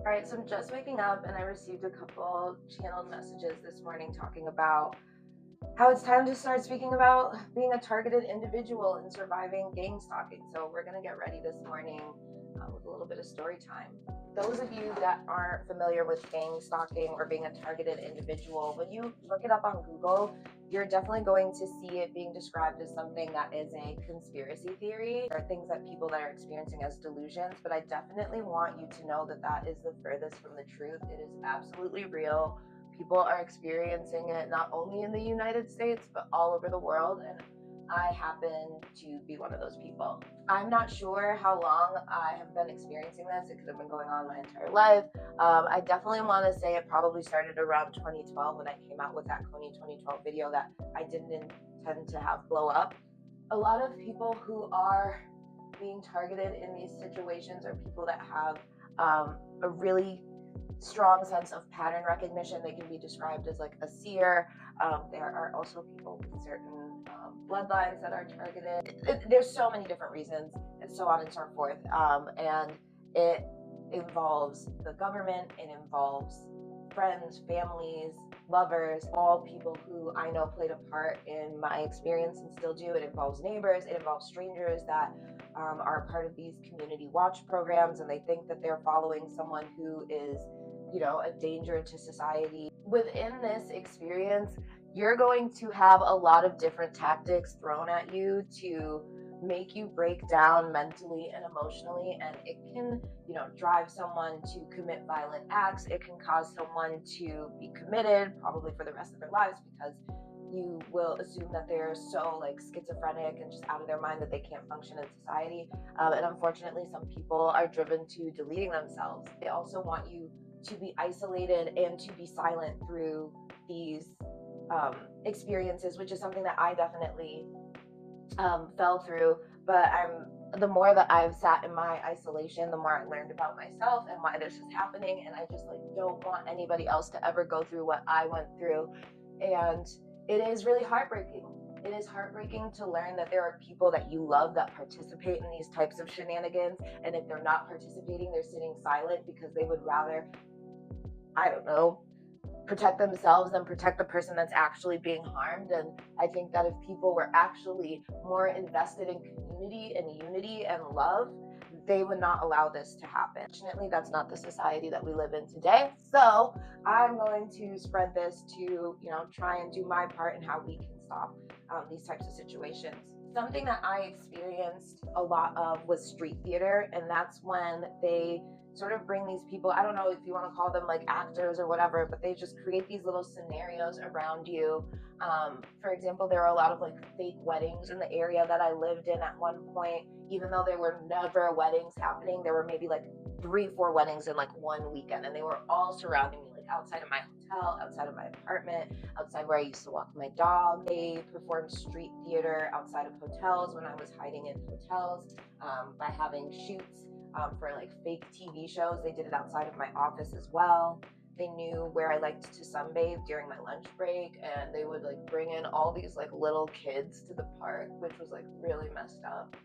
All right, so I'm just waking up and I received a couple channeled messages this morning talking about how it's time to start speaking about being a targeted individual and surviving gang stalking. So we're gonna get ready this morning with a little bit of story time. Those of you that aren't familiar with gang stalking or being a targeted individual, when you look it up on Google, you're definitely going to see it being described as something that is a conspiracy theory or things that people that are experiencing as delusions. But I definitely want you to know that that is the furthest from the truth. It is absolutely real. People are experiencing it not only in the United States, but all over the world. And I happen to be one of those people. I'm not sure how long I have been experiencing this. It could have been going on my entire life. I definitely want to say it probably started around 2012 when I came out with that 2012 video that I didn't intend to have blow up. A lot of people who are being targeted in these situations are people that have a really strong sense of pattern recognition. They can be described as like a seer. There are also people with certain bloodlines that are targeted. There's so many different reasons and so on and so forth. And it involves the government, it involves friends, families, lovers, all people who I know played a part in my experience and still do. It involves neighbors, it involves strangers that are part of these community watch programs, and they think that they're following someone who is, a danger to society. Within this experience, you're going to have a lot of different tactics thrown at you to make you break down mentally and emotionally, and it can drive someone to commit violent acts. It can cause someone to be committed probably for the rest of their lives, because you will assume that they're so like schizophrenic and just out of their mind that they can't function in society. And unfortunately, some people are driven to deleting themselves. They also want you to be isolated and to be silent through these experiences, which is something that I definitely fell through. But the more that I've sat in my isolation, the more I learned about myself and why this is happening. And I just don't want anybody else to ever go through what I went through. And it is really heartbreaking. It is heartbreaking to learn that there are people that you love that participate in these types of shenanigans. And if they're not participating, they're sitting silent because they would rather, I don't know, protect themselves than protect the person that's actually being harmed. And I think that if people were actually more invested in community and unity and love, they would not allow this to happen. Fortunately, that's not the society that we live in today. So I'm going to spread this to, try and do my part in how we can stop these types of situations. Something that I experienced a lot of was street theater, and that's when they sort of bring these people, I don't know if you want to call them like actors or whatever, but they just create these little scenarios around you. For example, there are a lot of like fake weddings in the area that I lived in at one point. Even though there were never weddings happening, there were maybe like 3-4 weddings in like one weekend, and they were all surrounding me, like outside of my hotel, outside of my apartment, outside where I used to walk my dog. They performed street theater outside of hotels when I was hiding in hotels, by having shoots for like fake TV shows. They did it outside of my office as well. They knew where I liked to sunbathe during my lunch break, and they would like bring in all these like little kids to the park, which was like really messed up.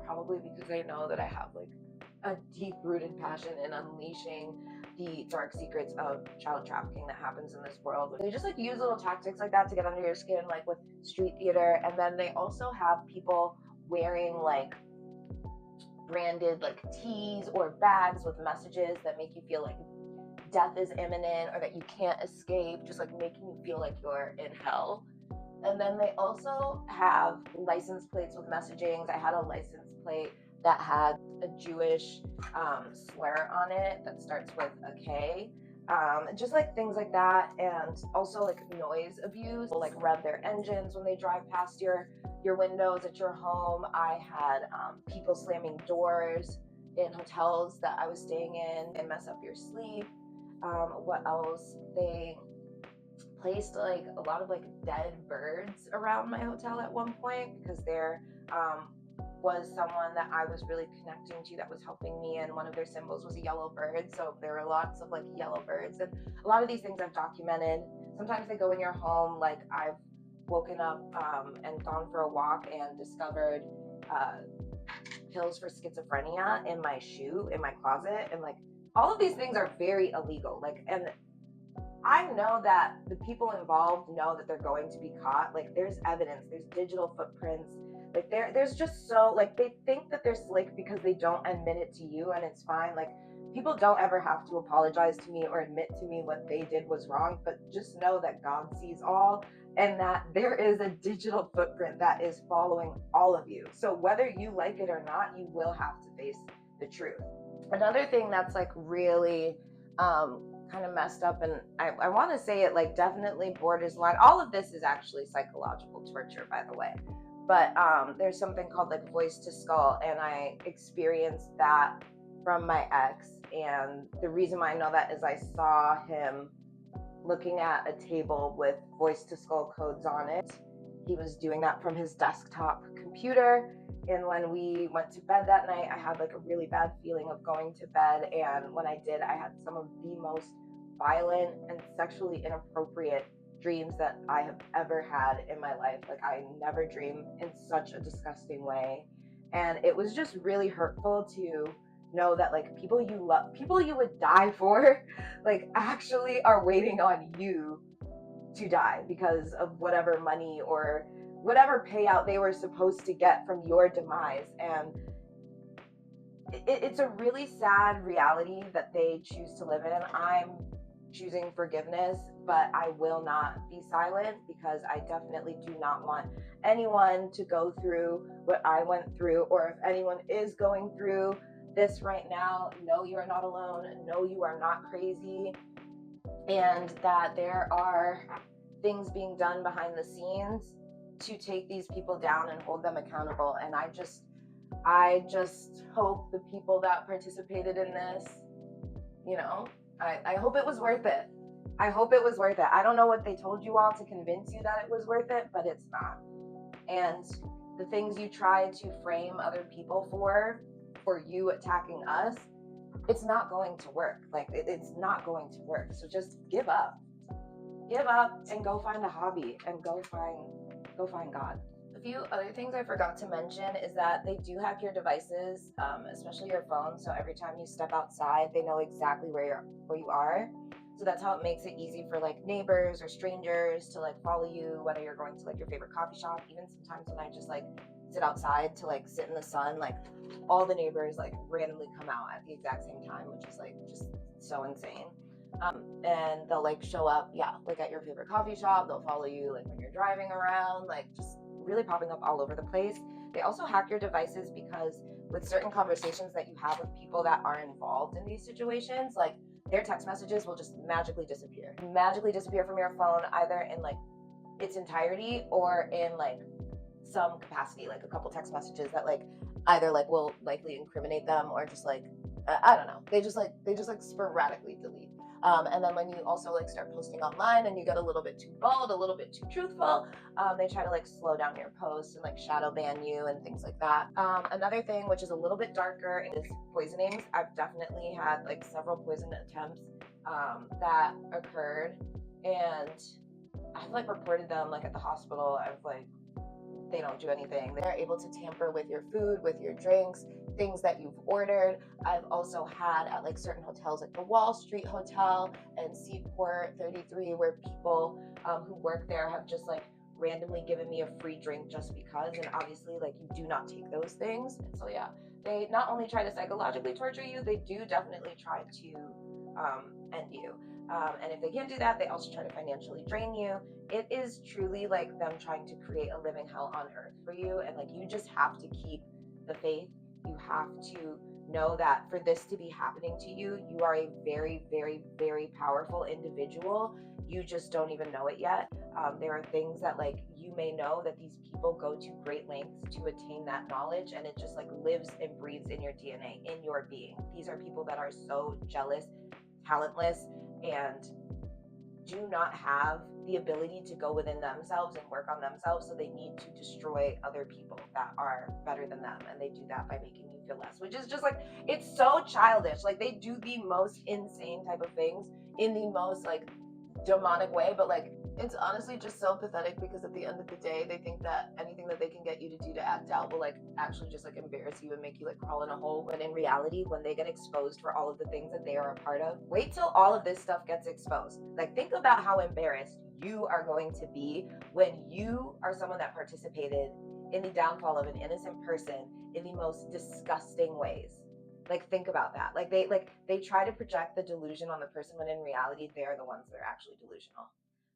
Probably because they know that I have like a deep-rooted passion in unleashing the dark secrets of child trafficking that happens in this world. They just like use little tactics like that to get under your skin, like with street theater. And then they also have people wearing like branded like tees or bags with messages that make you feel like death is imminent or that you can't escape, just like making you feel like you're in hell. And then they also have license plates with messagings. I had a license plate that had a Jewish slur on it that starts with a K. Just like things like that. And also like noise abuse, like rev their engines when they drive past your windows at your home. I had people slamming doors in hotels that I was staying in and mess up your sleep. What else? They placed like a lot of like dead birds around my hotel at one point, because there was someone that I was really connecting to that was helping me, and one of their symbols was a yellow bird. So there were lots of like yellow birds, and a lot of these things I've documented. Sometimes they go in your home. Like I've woken up and gone for a walk and discovered pills for schizophrenia in my shoe in my closet, and like all of these things are very illegal. Like, and I know that the people involved know that they're going to be caught. Like, there's evidence, there's digital footprints. Like, there's just so, like, they think that they're slick because they don't admit it to you, and it's fine. Like, people don't ever have to apologize to me or admit to me what they did was wrong, but just know that God sees all, and that there is a digital footprint that is following all of you. So whether you like it or not, you will have to face the truth. Another thing that's like really kind of messed up, and I want to say it like definitely borders line. All of this is actually psychological torture, by the way. But there's something called like voice to skull, and I experienced that from my ex. And the reason why I know that is I saw him looking at a table with voice to skull codes on it. He was doing that from his desktop computer. And when we went to bed that night, I had like a really bad feeling of going to bed. And when I did, I had some of the most violent and sexually inappropriate dreams that I have ever had in my life. Like, I never dream in such a disgusting way. And it was just really hurtful to know that like people you love, people you would die for, like actually are waiting on you to die because of whatever money or whatever payout they were supposed to get from your demise. And it's a really sad reality that they choose to live in. I'm choosing forgiveness, but I will not be silent, because I definitely do not want anyone to go through what I went through. Or if anyone is going through this right now, know you are not alone, know you are not crazy, and that there are things being done behind the scenes to take these people down and hold them accountable. And I just hope the people that participated in this, I hope it was worth it. I hope it was worth it. I don't know what they told you all to convince you that it was worth it, but it's not. And the things you try to frame other people for you attacking us, it's not going to work. Like, it's not going to work. So just give up and go find a hobby and go find God. A few other things I forgot to mention is that they do hack your devices, especially your phone. So every time you step outside, they know exactly where you are. So that's how it makes it easy for like neighbors or strangers to like follow you, whether you're going to like your favorite coffee shop. Even sometimes when I just like sit outside to like sit in the sun, like all the neighbors like randomly come out at the exact same time, which is like just so insane. And they'll like show up, like at your favorite coffee shop. They'll follow you like when you're driving around, like just really popping up all over the place. They also hack your devices because with certain conversations that you have with people that are involved in these situations, like their text messages will just magically disappear from your phone, either in like its entirety or in like some capacity, like a couple text messages that like either like will likely incriminate them or just like I don't know, they just like sporadically delete. And then when you also like start posting online and you get a little bit too bold, a little bit too truthful, they try to like slow down your posts and like shadow ban you and things like that. Another thing, which is a little bit darker, is poisonings. I've definitely had like several poison attempts that occurred, and I've like reported them like at the hospital. I've like, they don't do anything. They're able to tamper with your food, with your drinks, things that you've ordered. I've also had at like certain hotels, like the Wall Street Hotel and Seaport 33, where people who work there have just like randomly given me a free drink just because. And obviously, like, you do not take those things. And so yeah, they not only try to psychologically torture you, they do definitely try to end you. And if they can't do that, they also try to financially drain you. It is truly like them trying to create a living hell on earth for you. And like, you just have to keep the faith. You have to know that for this to be happening to you, you are a very, very, very powerful individual. You just don't even know it yet. There are things that like you may know that these people go to great lengths to attain that knowledge, and it just like lives and breathes in your DNA, in your being. These are people that are so jealous, talentless, and do not have the ability to go within themselves and work on themselves. So they need to destroy other people that are better than them. And they do that by making you feel less, which is just like, it's so childish. Like, they do the most insane type of things in the most like demonic way, but like It's honestly just so pathetic because at the end of the day, they think that anything that they can get you to do to act out will like actually just like embarrass you and make you like crawl in a hole. When in reality, when they get exposed for all of the things that they are a part of, wait till all of this stuff gets exposed. Like, think about how embarrassed you are going to be when you are someone that participated in the downfall of an innocent person in the most disgusting ways. Like, think about that. Like they try to project the delusion on the person when in reality they are the ones that are actually delusional.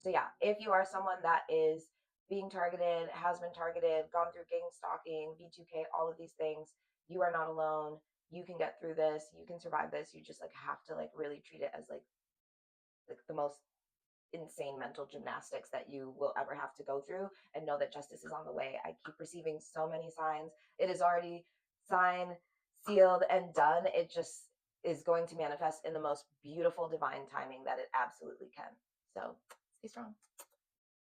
So yeah, if you are someone that is being targeted, has been targeted, gone through gang stalking, B2K, all of these things, you are not alone. You can get through this. You can survive this. You just like have to like really treat it as like the most insane mental gymnastics that you will ever have to go through, and know that justice is on the way. I keep receiving so many signs. It is already signed, sealed, and done. It just is going to manifest in the most beautiful divine timing that it absolutely can. So stay strong.